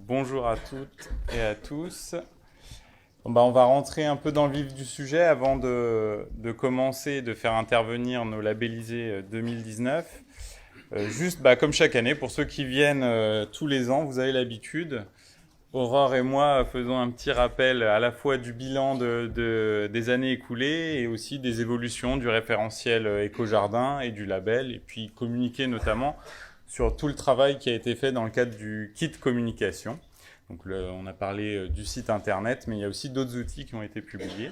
Bonjour à toutes et à tous. On va rentrer un peu dans le vif du sujet avant de commencer et de faire intervenir nos labellisés 2019. Comme chaque année, pour ceux qui viennent tous les ans, vous avez l'habitude. Aurore et moi faisons un petit rappel à la fois du bilan des années écoulées et aussi des évolutions du référentiel Éco-Jardin et du label, et puis communiquer notamment sur tout le travail qui a été fait dans le cadre du kit communication. On a parlé du site internet, mais il y a aussi d'autres outils qui ont été publiés.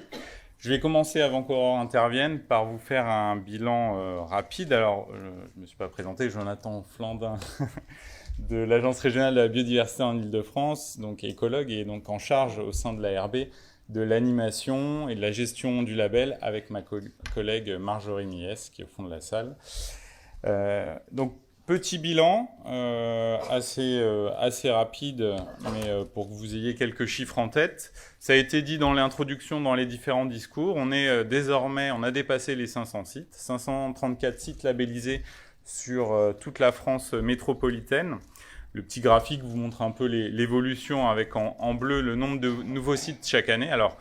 Je vais commencer, avant qu'Aurore intervienne, par vous faire un bilan rapide. Alors, je ne me suis pas présenté, Jonathan Flandin de l'Agence régionale de la biodiversité en Île-de-France, donc écologue et donc en charge au sein de l'ARB de l'animation et de la gestion du label avec ma collègue Marjorie Mies, qui est au fond de la salle. Petit bilan, assez rapide, mais pour que vous ayez quelques chiffres en tête. Ça a été dit dans l'introduction, dans les différents discours. On a dépassé les 500 sites, 534 sites labellisés sur toute la France métropolitaine. Le petit graphique vous montre un peu l'évolution avec en bleu le nombre de nouveaux sites chaque année. Alors,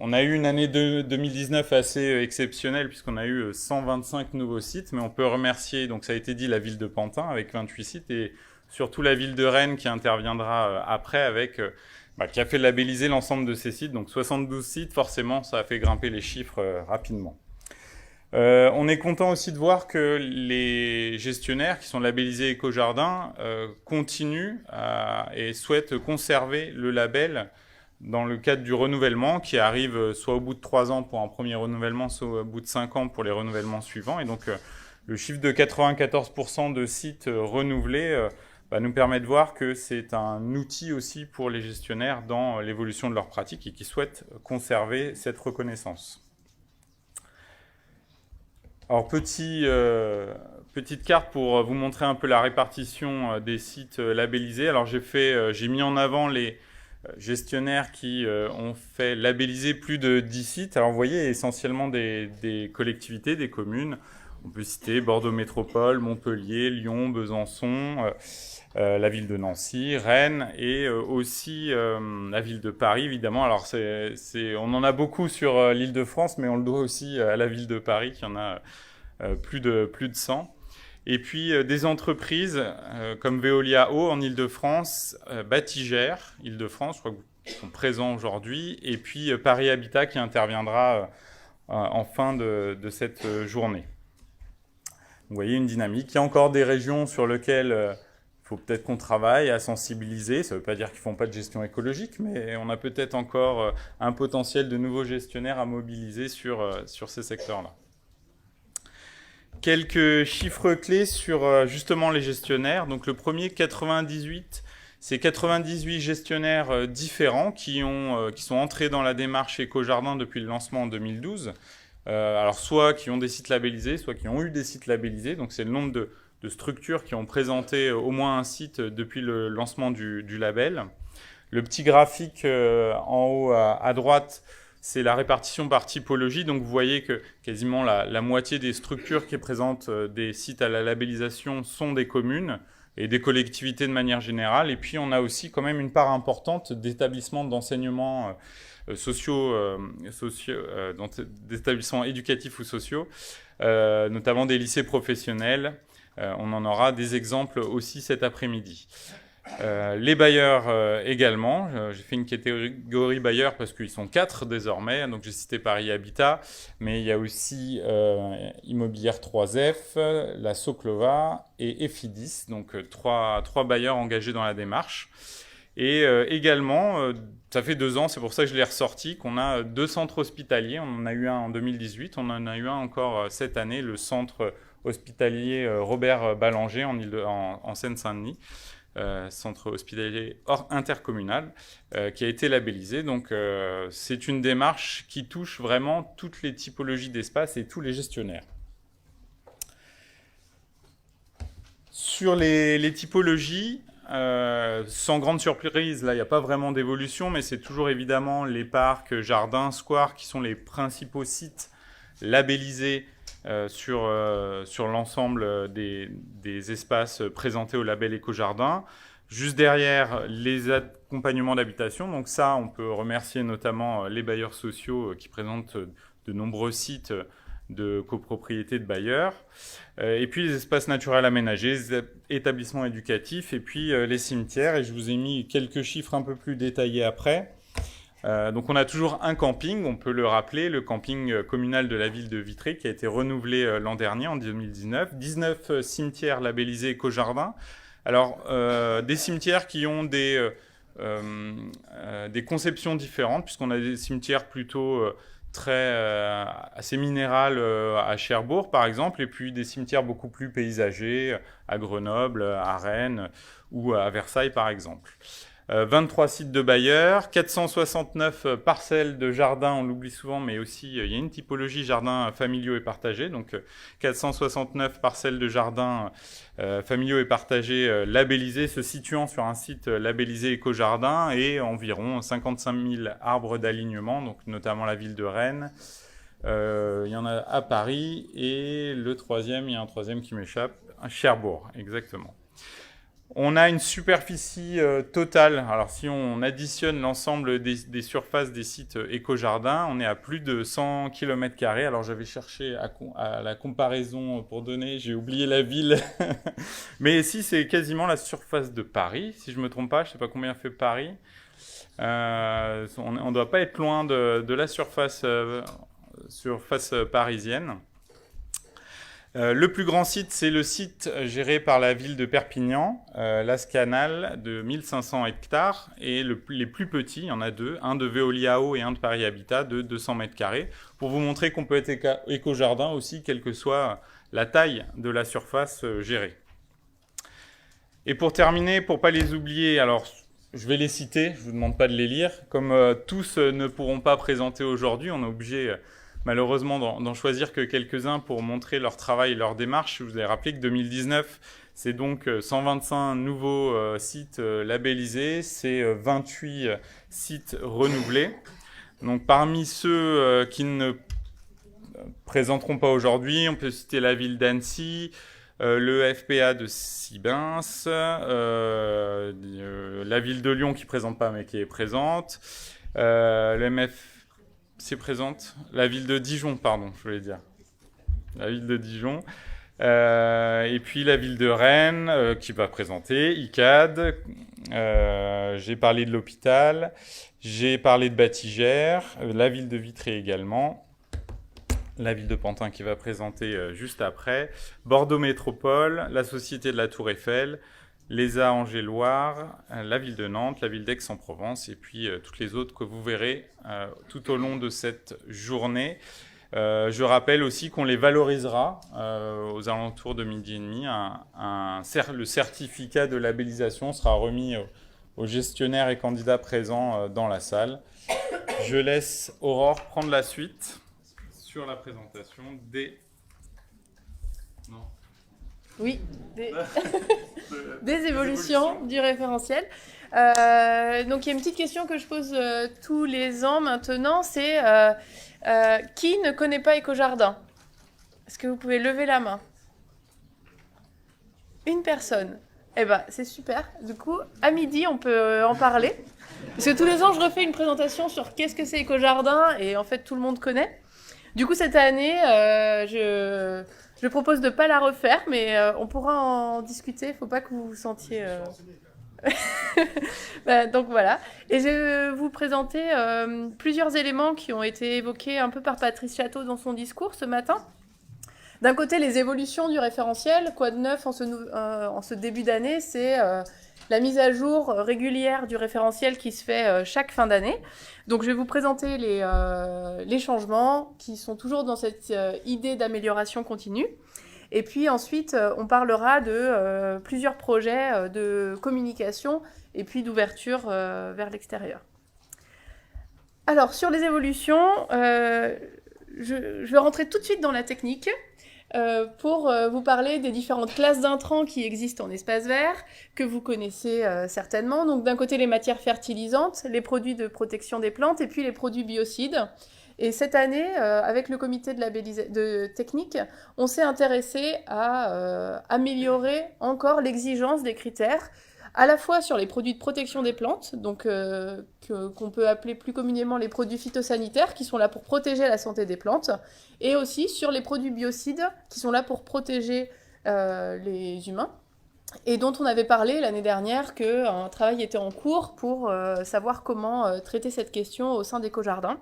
on a eu une année 2019 assez exceptionnelle puisqu'on a eu 125 nouveaux sites, mais on peut remercier, donc ça a été dit, la ville de Pantin avec 28 sites et surtout la ville de Rennes qui interviendra après qui a fait labelliser l'ensemble de ces sites. Donc 72 sites, forcément, ça a fait grimper les chiffres rapidement. On est content aussi de voir que les gestionnaires qui sont labellisés Éco-Jardin continuent et souhaitent conserver le label dans le cadre du renouvellement qui arrive soit au bout de 3 ans pour un premier renouvellement, soit au bout de 5 ans pour les renouvellements suivants. Et donc le chiffre de 94% de sites renouvelés nous permet de voir que c'est un outil aussi pour les gestionnaires dans l'évolution de leurs pratiques et qui souhaitent conserver cette reconnaissance. Alors, petite carte pour vous montrer un peu la répartition des sites labellisés. Alors, j'ai mis en avant les gestionnaires qui ont fait labelliser plus de 10 sites. Alors, vous voyez, essentiellement des collectivités, des communes. On peut citer Bordeaux Métropole, Montpellier, Lyon, Besançon, la ville de Nancy, Rennes et aussi la ville de Paris, évidemment. Alors, on en a beaucoup sur l'Île-de-France, mais on le doit aussi à la ville de Paris, qui en a plus de 100. Et puis des entreprises comme Veolia Eau en Île-de-France, Batigère, Île-de-France, je crois qu'ils sont présents aujourd'hui, et puis Paris Habitat qui interviendra en fin de cette journée. Vous voyez une dynamique. Il y a encore des régions sur lesquelles il faut peut-être qu'on travaille à sensibiliser. Ça ne veut pas dire qu'ils ne font pas de gestion écologique, mais on a peut-être encore un potentiel de nouveaux gestionnaires à mobiliser sur ces secteurs-là. Quelques chiffres clés sur justement les gestionnaires. Donc le premier, 98, c'est 98 gestionnaires différents qui sont entrés dans la démarche Éco-Jardin depuis le lancement en 2012. Alors soit qui ont des sites labellisés, soit qui ont eu des sites labellisés. Donc c'est le nombre de structures qui ont présenté au moins un site depuis le lancement du label. Le petit graphique en haut à droite, c'est la répartition par typologie. Donc vous voyez que quasiment la moitié des structures qui présentent des sites à la labellisation sont des communes et des collectivités de manière générale. Et puis on a aussi quand même une part importante d'établissements d'enseignement d'établissements éducatifs ou sociaux, notamment des lycées professionnels. On en aura des exemples aussi cet après-midi. Les bailleurs également. J'ai fait une catégorie bailleurs parce qu'ils sont 4 désormais. Donc j'ai cité Paris Habitat, mais il y a aussi Immobilière 3F, la Soclova et Efidis. Donc 3 bailleurs engagés dans la démarche. Et également, ça fait 2 ans, c'est pour ça que je l'ai ressorti, qu'on a 2 centres hospitaliers. On en a eu un en 2018, on en a eu un encore cette année, le centre hospitalier Robert Ballanger en Seine-Saint-Denis. Centre hospitalier intercommunal qui a été labellisé. Donc c'est une démarche qui touche vraiment toutes les typologies d'espace et tous les gestionnaires. Sur les typologies, sans grande surprise, là il n'y a pas vraiment d'évolution, mais c'est toujours évidemment les parcs, jardins, squares qui sont les principaux sites labellisés sur l'ensemble des espaces présentés au label Éco-Jardin. Juste derrière, les accompagnements d'habitation. Donc ça, on peut remercier notamment les bailleurs sociaux qui présentent de nombreux sites de copropriété de bailleurs. Et puis les espaces naturels aménagés, les établissements éducatifs, et puis les cimetières. Et je vous ai mis quelques chiffres un peu plus détaillés après. Donc on a toujours un camping, on peut le rappeler, le camping communal de la ville de Vitré qui a été renouvelé l'an dernier, en 2019. 19 cimetières labellisés éco-jardins. Alors, des cimetières qui ont des conceptions différentes, puisqu'on a des cimetières plutôt assez minérales à Cherbourg, par exemple, et puis des cimetières beaucoup plus paysagers à Grenoble, à Rennes ou à Versailles, par exemple. 23 sites de bailleurs, 469 parcelles de jardins, on l'oublie souvent, mais aussi il y a une typologie jardins familiaux et partagés, donc 469 parcelles de jardins familiaux et partagés labellisés, se situant sur un site labellisé éco-jardin, et environ 55 000 arbres d'alignement, donc notamment la ville de Rennes. Il y en a à Paris, et il y a un troisième qui m'échappe, à Cherbourg, exactement. On a une superficie totale, alors si on additionne l'ensemble des surfaces des sites éco-jardins, on est à plus de 100 km². Alors j'avais cherché à la comparaison pour donner, j'ai oublié la ville, mais ici c'est quasiment la surface de Paris, si je ne me trompe pas, je ne sais pas combien fait Paris. On ne doit pas être loin de la surface parisienne. Le plus grand site, c'est le site géré par la ville de Perpignan, l'Ascanal, de 1500 hectares. Et les plus petits, il y en a deux, un de Veolia-Eau et un de Paris Habitat, de 200 m², pour vous montrer qu'on peut être éco-jardin aussi, quelle que soit la taille de la surface gérée. Et pour terminer, pour ne pas les oublier, alors je vais les citer, je ne vous demande pas de les lire. Comme tous ne pourront pas présenter aujourd'hui, on est obligé malheureusement d'en choisir que quelques-uns pour montrer leur travail et leur démarche. Je vous ai rappelé que 2019, c'est donc 125 nouveaux sites labellisés, c'est 28 sites renouvelés. Donc parmi ceux qui ne présenteront pas aujourd'hui, on peut citer la ville d'Annecy, le FPA de Sibins, la ville de Lyon qui ne présente pas mais qui est présente, le MF c'est présente. La ville de Dijon, pardon, je voulais dire. La ville de Dijon. Et puis la ville de Rennes, qui va présenter, ICAD. J'ai parlé de l'hôpital. J'ai parlé de Batigère. La ville de Vitré également. La ville de Pantin qui va présenter juste après. Bordeaux Métropole, la Société de la Tour Eiffel, l'ESA Angers-Loire, la ville de Nantes, la ville d'Aix-en-Provence, et puis toutes les autres que vous verrez tout au long de cette journée. Je rappelle aussi qu'on les valorisera aux alentours de 12h30. Le certificat de labellisation sera remis aux gestionnaires et candidats présents dans la salle. Je laisse Aurore prendre la suite sur la présentation des... Non. Oui, des évolutions du référentiel. Donc il y a une petite question que je pose tous les ans maintenant, c'est qui ne connaît pas Éco-Jardin? Est-ce que vous pouvez lever la main? Une personne. Eh ben c'est super. Du coup, à midi, on peut en parler. Parce que tous les ans, je refais une présentation sur qu'est-ce que c'est Éco-Jardin, et en fait, tout le monde connaît. Du coup, cette année, je propose de ne pas la refaire, mais on pourra en discuter. Il ne faut pas que vous vous sentiez... donc voilà. Et je vais vous présenter plusieurs éléments qui ont été évoqués un peu par Patrice Château dans son discours ce matin. D'un côté, les évolutions du référentiel. Quoi de neuf en ce début d'année, c'est la mise à jour régulière du référentiel qui se fait chaque fin d'année. Donc je vais vous présenter les changements qui sont toujours dans cette idée d'amélioration continue. Et puis ensuite, on parlera de plusieurs projets de communication et puis d'ouverture vers l'extérieur. Alors, sur les évolutions, je vais rentrer tout de suite dans la technique pour vous parler des différentes classes d'intrants qui existent en espace vert, que vous connaissez certainement. Donc d'un côté, les matières fertilisantes, les produits de protection des plantes et puis les produits biocides. Et cette année, avec le comité de technique, on s'est intéressé à améliorer encore l'exigence des critères à la fois sur les produits de protection des plantes, donc qu'on peut appeler plus communément les produits phytosanitaires, qui sont là pour protéger la santé des plantes, et aussi sur les produits biocides, qui sont là pour protéger les humains, et dont on avait parlé l'année dernière qu'un travail était en cours pour savoir comment traiter cette question au sein d'Écojardin.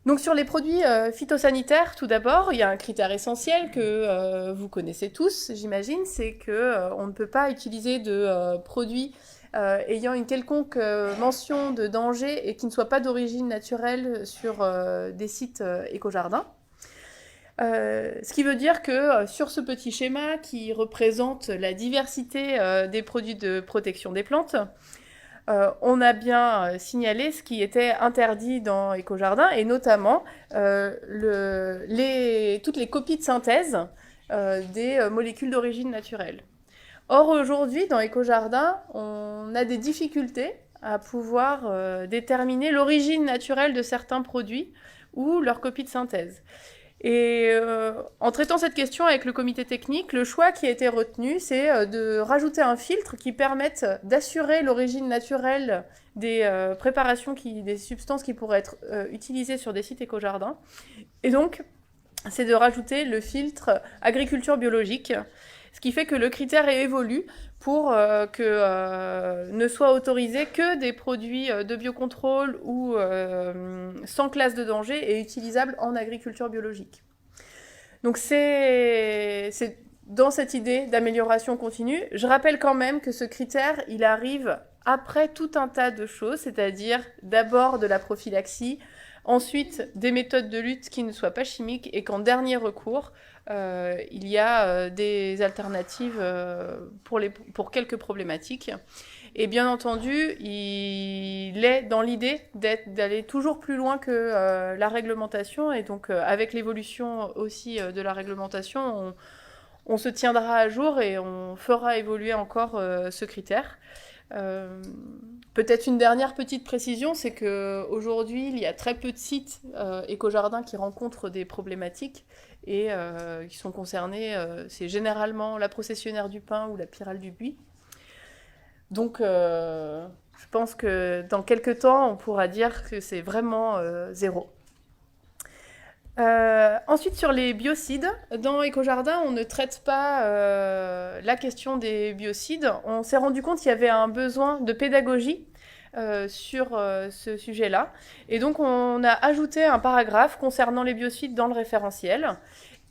Donc sur les produits phytosanitaires, tout d'abord, il y a un critère essentiel que vous connaissez tous, j'imagine, c'est qu'on ne peut pas utiliser de produits ayant une quelconque mention de danger et qui ne soit pas d'origine naturelle sur des sites éco-jardins. Ce qui veut dire que sur ce petit schéma qui représente la diversité des produits de protection des plantes, on a bien signalé ce qui était interdit dans Écojardin, et notamment toutes les copies de synthèse des molécules d'origine naturelle. Or, aujourd'hui, dans Écojardin, on a des difficultés à pouvoir déterminer l'origine naturelle de certains produits ou leur copie de synthèse. Et en traitant cette question avec le comité technique, le choix qui a été retenu, c'est de rajouter un filtre qui permette d'assurer l'origine naturelle des préparations, des substances qui pourraient être utilisées sur des sites éco-jardins. Et donc, c'est de rajouter le filtre agriculture biologique, ce qui fait que le critère évolue pour que ne soient autorisés que des produits de biocontrôle ou sans classe de danger et utilisables en agriculture biologique. Donc c'est dans cette idée d'amélioration continue. Je rappelle quand même que ce critère, il arrive après tout un tas de choses, c'est-à-dire d'abord de la prophylaxie, ensuite des méthodes de lutte qui ne soient pas chimiques, et qu'en dernier recours, il y a des alternatives pour quelques problématiques. Et bien entendu, il est dans l'idée d'aller toujours plus loin que la réglementation, et donc avec l'évolution aussi de la réglementation, on se tiendra à jour et on fera évoluer encore ce critère. Peut-être une dernière petite précision, c'est qu'aujourd'hui, il y a très peu de sites éco-jardins qui rencontrent des problématiques et qui sont concernés. C'est généralement la processionnaire du pin ou la pyrale du buis. Donc, je pense que dans quelques temps, on pourra dire que c'est vraiment zéro. Ensuite, sur les biocides, dans Écojardin, on ne traite pas la question des biocides. On s'est rendu compte qu'il y avait un besoin de pédagogie sur ce sujet-là. Et donc, on a ajouté un paragraphe concernant les biocides dans le référentiel.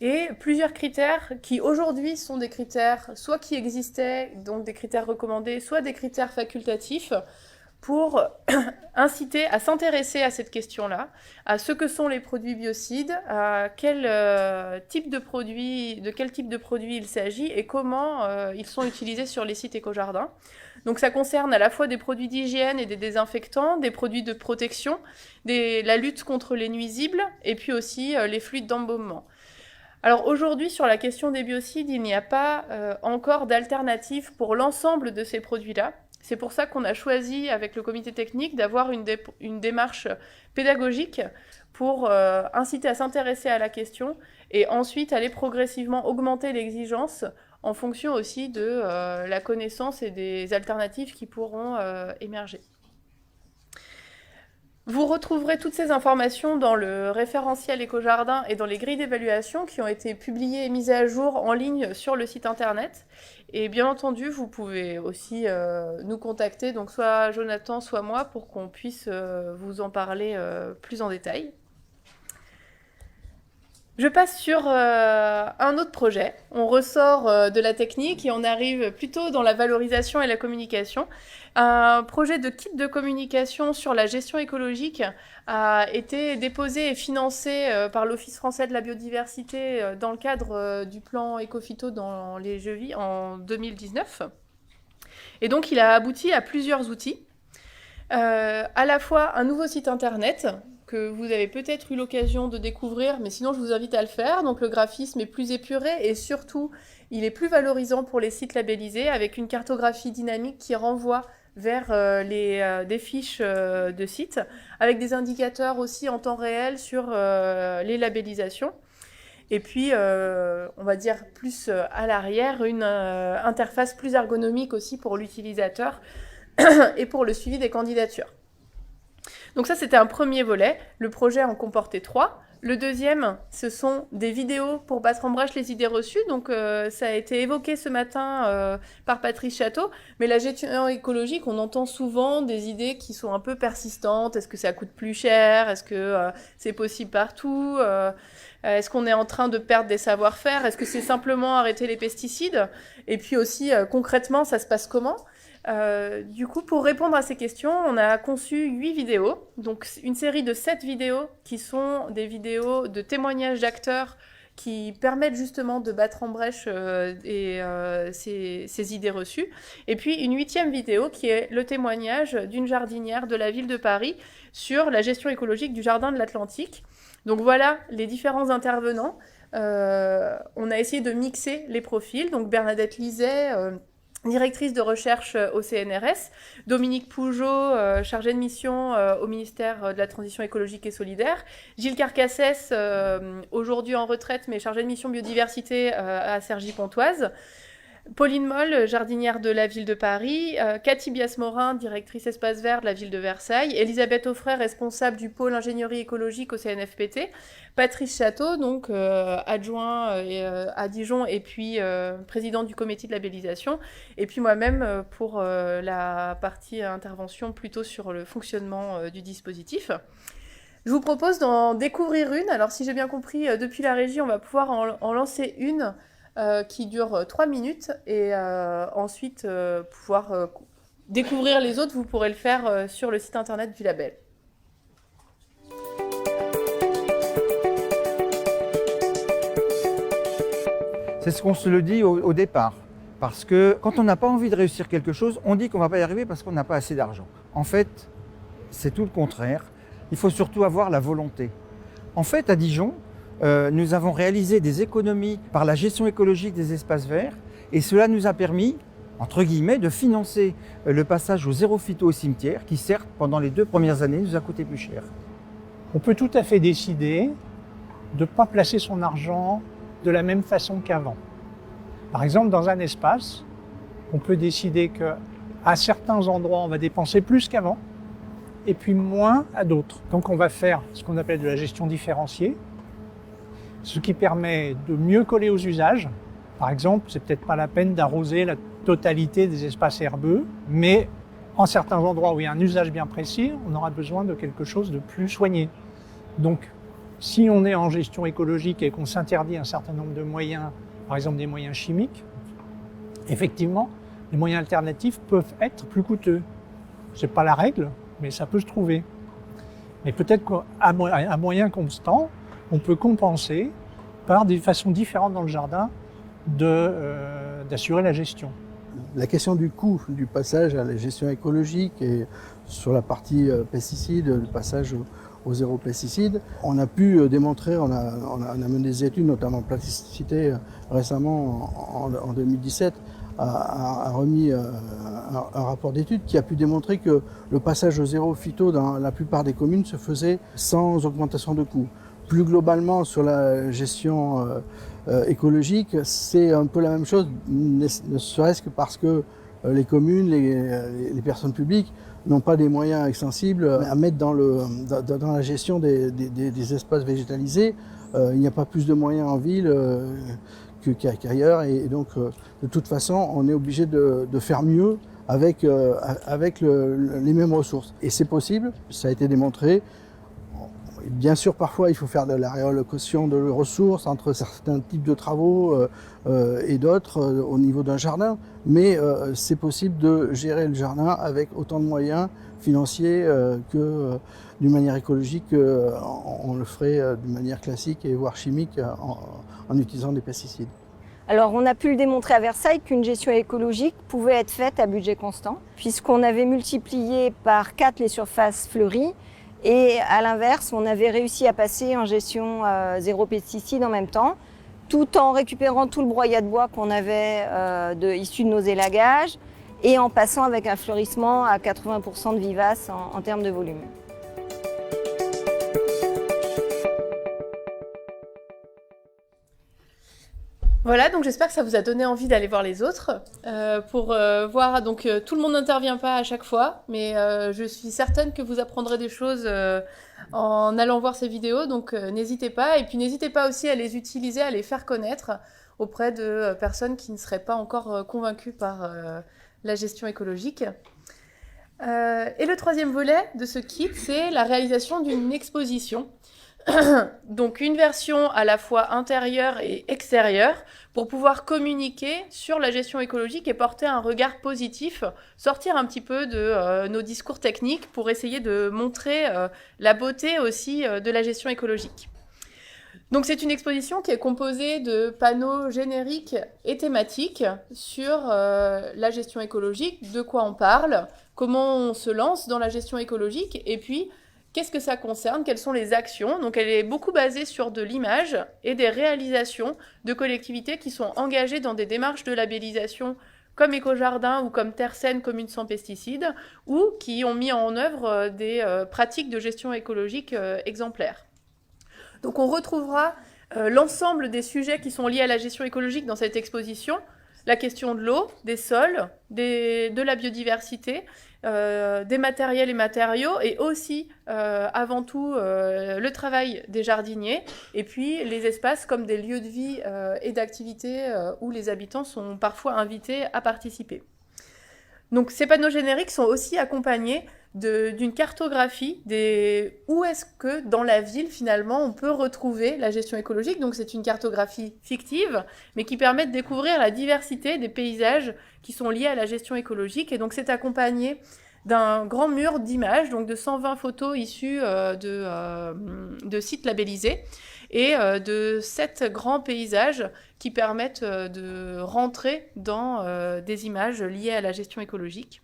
Et plusieurs critères qui aujourd'hui sont des critères soit qui existaient, donc des critères recommandés, soit des critères facultatifs, pour inciter à s'intéresser à cette question-là, à ce que sont les produits biocides, à quel type de produit il s'agit et comment ils sont utilisés sur les sites éco-jardins. Donc ça concerne à la fois des produits d'hygiène et des désinfectants, des produits de protection, la lutte contre les nuisibles et puis aussi les fluides d'embaumement. Alors aujourd'hui, sur la question des biocides, il n'y a pas encore d'alternative pour l'ensemble de ces produits-là. C'est pour ça qu'on a choisi, avec le comité technique, d'avoir une démarche pédagogique pour inciter à s'intéresser à la question et ensuite aller progressivement augmenter l'exigence en fonction aussi de la connaissance et des alternatives qui pourront émerger. Vous retrouverez toutes ces informations dans le référentiel Écojardin et dans les grilles d'évaluation qui ont été publiées et mises à jour en ligne sur le site internet. Et bien entendu, vous pouvez aussi nous contacter, donc soit Jonathan, soit moi, pour qu'on puisse vous en parler plus en détail. Je passe sur un autre projet. On ressort de la technique et on arrive plutôt dans la valorisation et la communication. Un projet de kit de communication sur la gestion écologique a été déposé et financé par l'Office français de la biodiversité dans le cadre du plan Écophyto dans les Jeuvis en 2019. Et donc il a abouti à plusieurs outils. À la fois un nouveau site internet que vous avez peut-être eu l'occasion de découvrir, mais sinon je vous invite à le faire. Donc le graphisme est plus épuré et surtout il est plus valorisant pour les sites labellisés avec une cartographie dynamique qui renvoie vers des fiches de sites avec des indicateurs aussi en temps réel sur les labellisations. et puis, on va dire plus à l'arrière, une interface plus ergonomique aussi pour l'utilisateur et pour le suivi des candidatures. Donc ça, c'était un premier volet. Le projet en comportait 3. Le deuxième, ce sont des vidéos pour battre en brèche les idées reçues. Donc, ça a été évoqué ce matin par Patrice Château. Mais la gestion écologique, on entend souvent des idées qui sont un peu persistantes. Est-ce que ça coûte plus cher? Est-ce que c'est possible partout? Est-ce qu'on est en train de perdre des savoir-faire? Est-ce que c'est simplement arrêter les pesticides? Et puis aussi, concrètement, ça se passe comment? Du coup, pour répondre à ces questions, on a conçu 8 vidéos. Donc, une série de 7 vidéos qui sont des vidéos de témoignages d'acteurs qui permettent justement de battre en brèche ces idées reçues. Et puis, une 8e vidéo qui est le témoignage d'une jardinière de la ville de Paris sur la gestion écologique du jardin de l'Atlantique. Donc, voilà les différents intervenants. On a essayé de mixer les profils. Donc, Bernadette Lizet, directrice de recherche au CNRS, Dominique Pougeot, chargée de mission au ministère de la Transition écologique et solidaire, Gilles Carcassès, aujourd'hui en retraite, mais chargée de mission biodiversité à Cergy-Pontoise, Pauline Moll, jardinière de la ville de Paris, Cathy Bias-Morin, directrice espace vert de la ville de Versailles, Elisabeth Offray, responsable du pôle ingénierie écologique au CNFPT, Patrice Château, donc adjoint à Dijon et puis président du comité de labellisation, et puis moi-même pour la partie intervention plutôt sur le fonctionnement du dispositif. Je vous propose d'en découvrir une. Alors si j'ai bien compris, depuis la régie, on va pouvoir en lancer une qui dure 3 minutes et ensuite pouvoir découvrir les autres. Vous pourrez le faire sur le site internet du label. C'est ce qu'on se le dit au départ. Parce que quand on n'a pas envie de réussir quelque chose, on dit qu'on ne va pas y arriver parce qu'on n'a pas assez d'argent. En fait, c'est tout le contraire. Il faut surtout avoir la volonté. En fait, à Dijon, nous avons réalisé des économies par la gestion écologique des espaces verts et cela nous a permis, entre guillemets, de financer le passage au zéro phyto au cimetière qui, certes, pendant les 2 premières années, nous a coûté plus cher. On peut tout à fait décider de ne pas placer son argent de la même façon qu'avant. Par exemple, dans un espace, on peut décider qu'à certains endroits, on va dépenser plus qu'avant et puis moins à d'autres. Donc on va faire ce qu'on appelle de la gestion différenciée, ce qui permet de mieux coller aux usages. Par exemple, c'est peut-être pas la peine d'arroser la totalité des espaces herbeux, mais en certains endroits où il y a un usage bien précis, on aura besoin de quelque chose de plus soigné. Donc, si on est en gestion écologique et qu'on s'interdit un certain nombre de moyens, par exemple des moyens chimiques, effectivement, les moyens alternatifs peuvent être plus coûteux. C'est pas la règle, mais ça peut se trouver. Mais peut-être qu'à moyen constant, on peut compenser par des façons différentes dans le jardin d'assurer la gestion. La question du coût du passage à la gestion écologique et sur la partie pesticides, le passage au zéro pesticide, on a pu démontrer, on a mené des études, notamment Plasticité récemment en 2017, a remis un rapport d'étude qui a pu démontrer que le passage au zéro phyto dans la plupart des communes se faisait sans augmentation de coûts. Plus globalement, sur la gestion écologique, c'est un peu la même chose, ne serait-ce que parce que les communes, les personnes publiques n'ont pas des moyens extensibles à mettre dans la gestion des espaces végétalisés. Il n'y a pas plus de moyens en ville qu'ailleurs, et donc de toute façon, on est obligé de faire mieux avec les mêmes ressources. Et c'est possible, ça a été démontré. Bien sûr, parfois, il faut faire de la réallocation de ressources entre certains types de travaux et d'autres au niveau d'un jardin, mais c'est possible de gérer le jardin avec autant de moyens financiers que d'une manière écologique, on le ferait d'une manière classique et voire chimique en utilisant des pesticides. Alors on a pu le démontrer à Versailles qu'une gestion écologique pouvait être faite à budget constant, puisqu'on avait multiplié par 4 les surfaces fleuries. Et à l'inverse, on avait réussi à passer en gestion zéro pesticide en même temps, tout en récupérant tout le broyat de bois qu'on avait issu de nos élagages et en passant avec un fleurissement à 80% de vivaces en termes de volume. Voilà, donc j'espère que ça vous a donné envie d'aller voir les autres pour voir. Donc tout le monde n'intervient pas à chaque fois, mais je suis certaine que vous apprendrez des choses en allant voir ces vidéos. Donc n'hésitez pas, et puis n'hésitez pas aussi à les utiliser, à les faire connaître auprès de personnes qui ne seraient pas encore convaincues par la gestion écologique. Et le troisième volet de ce kit, c'est la réalisation d'une exposition. Donc une version à la fois intérieure et extérieure pour pouvoir communiquer sur la gestion écologique et porter un regard positif, sortir un petit peu de nos discours techniques pour essayer de montrer la beauté aussi de la gestion écologique. Donc c'est une exposition qui est composée de panneaux génériques et thématiques sur la gestion écologique, de quoi on parle, comment on se lance dans la gestion écologique, et puis qu'est-ce que ça concerne, quelles sont les actions. Donc elle est beaucoup basée sur de l'image et des réalisations de collectivités qui sont engagées dans des démarches de labellisation comme Écojardin ou comme Terre Saine Commune sans pesticides, ou qui ont mis en œuvre des pratiques de gestion écologique exemplaires. Donc on retrouvera l'ensemble des sujets qui sont liés à la gestion écologique dans cette exposition, la question de l'eau, des sols, de la biodiversité, des matériels et matériaux, et aussi, avant tout, le travail des jardiniers, et puis les espaces comme des lieux de vie et d'activité où les habitants sont parfois invités à participer. Donc ces panneaux génériques sont aussi accompagnés d'une cartographie où est-ce que dans la ville finalement on peut retrouver la gestion écologique. Donc c'est une cartographie fictive mais qui permet de découvrir la diversité des paysages qui sont liés à la gestion écologique, et donc c'est accompagné d'un grand mur d'images, donc de 120 photos issues de sites labellisés, et de 7 grands paysages qui permettent de rentrer dans des images liées à la gestion écologique.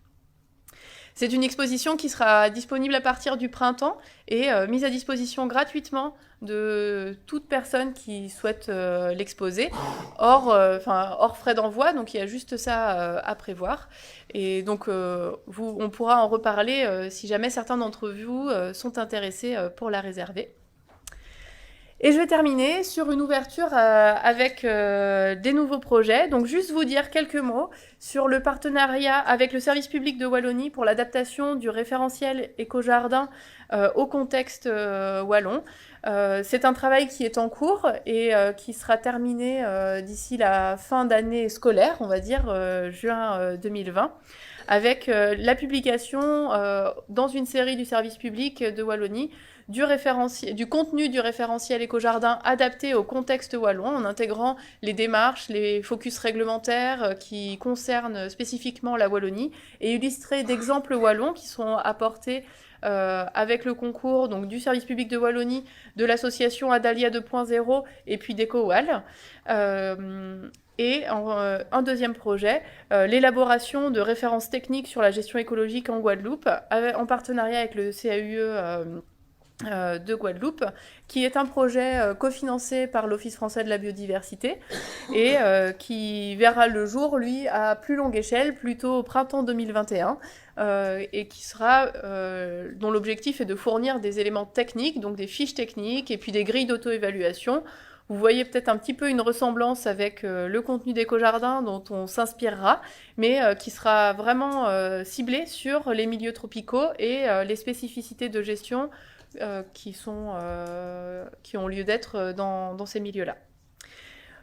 C'est une exposition qui sera disponible à partir du printemps et mise à disposition gratuitement de toute personne qui souhaite l'exposer, hors frais d'envoi, donc il y a juste ça à prévoir. Et donc on pourra en reparler si jamais certains d'entre vous sont intéressés pour la réserver. Et je vais terminer sur une ouverture avec des nouveaux projets. Donc juste vous dire quelques mots sur le partenariat avec le service public de Wallonie pour l'adaptation du référentiel Écojardin au contexte wallon. C'est un travail qui est en cours et qui sera terminé d'ici la fin d'année scolaire, on va dire juin 2020. Avec la publication dans une série du service public de Wallonie du contenu du référentiel Écojardin adapté au contexte wallon, en intégrant les démarches, les focus réglementaires qui concernent spécifiquement la Wallonie, et illustrés d'exemples wallons qui sont apportés avec le concours donc, du service public de Wallonie, de l'association Adalia 2.0 et puis d'EcoWall. Et un deuxième projet, l'élaboration de références techniques sur la gestion écologique en Guadeloupe, en partenariat avec le CAUE de Guadeloupe, qui est un projet cofinancé par l'Office français de la biodiversité et qui verra le jour, lui, à plus longue échelle, plutôt au printemps 2021, et qui sera, dont l'objectif est de fournir des éléments techniques, donc des fiches techniques et puis des grilles d'auto-évaluation. Vous voyez peut-être un petit peu une ressemblance avec le contenu d'Écojardin dont on s'inspirera, mais qui sera vraiment ciblé sur les milieux tropicaux et les spécificités de gestion qui ont lieu d'être dans ces milieux-là.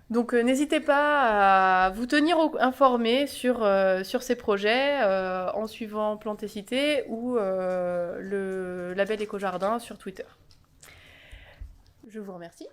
Donc n'hésitez pas à vous tenir informés sur ces projets en suivant Plantécité ou le label Écojardin sur Twitter. Je vous remercie.